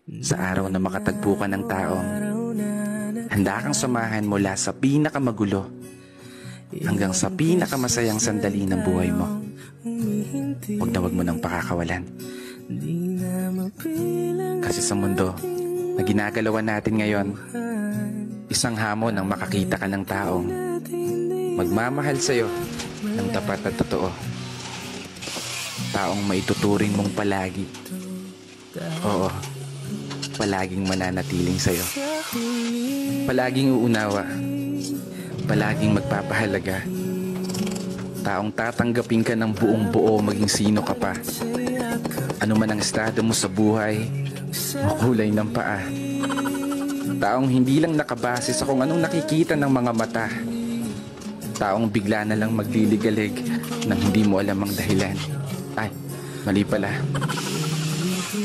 Sa araw na makatagpo ka ng taong handa kang samahan mula sa pinakamagulo hanggang sa pinakamasayang sandali ng buhay mo. Huwag mo nang pakakawalan. Kasi sa mundo na ginagalawan natin ngayon, isang hamon ang makakita ka ng taong magmamahal sa'yo ng tapat at totoo. Taong maituturing mong palagi. Oo, palaging mananatiling sa'yo. Palaging uunawa. Palaging magpapahalaga. Taong tatanggapin ka ng buong buo maging sino ka pa. Ano man ang estado mo sa buhay o kulay ng paa. Taong hindi lang nakabase sa kung anong nakikita ng mga mata. Taong bigla na lang magliligalig nang hindi mo alam ang dahilan. Ay, mali pala.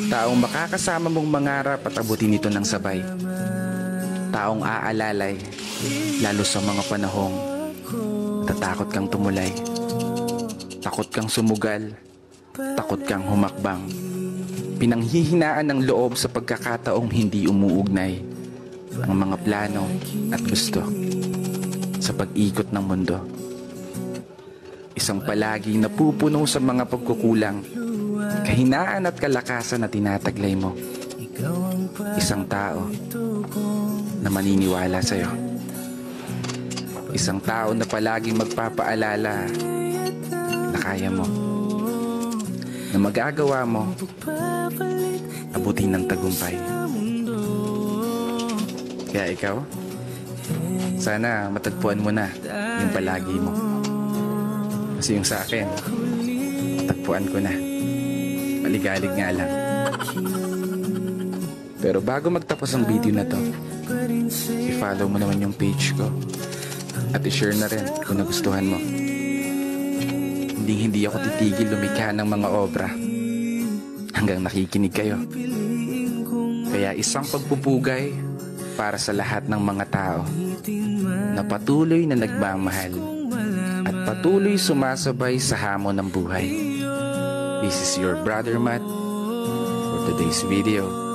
Taong makakasama mong mangarap at abutin ito ng sabay. Taong aalalay, lalo sa mga panahong tatakot kang tumulay. Takot kang sumugal, takot kang humakbang. Pinanghihinaan ng loob sa pagkakataong hindi umuugnay ang mga plano at gusto sa pag-ikot ng mundo. Isang palaging napupuno sa mga pagkukulang, kahinaan at kalakasan na tinataglay mo. Isang tao na maniniwala sa'yo. Isang tao na palaging magpapaalala na kaya mo, na magagawa mo abutin ng tagumpay. Kaya ikaw, sana matagpuan mo na yung palagi mo. Kasi yung sa akin, matagpuan ko na. Maligalig nga lang. Pero bago magtapos ang video na to, i-follow mo naman yung page ko at i-share na rin kung nagustuhan mo. Hindi ako titigil lumikha ng mga obra hanggang nakikinig kayo. Kaya isang pagpupugay para sa lahat ng mga tao na patuloy na nagmamahal at patuloy sumasabay sa hamon ng buhay. This is your brother Matt for today's video.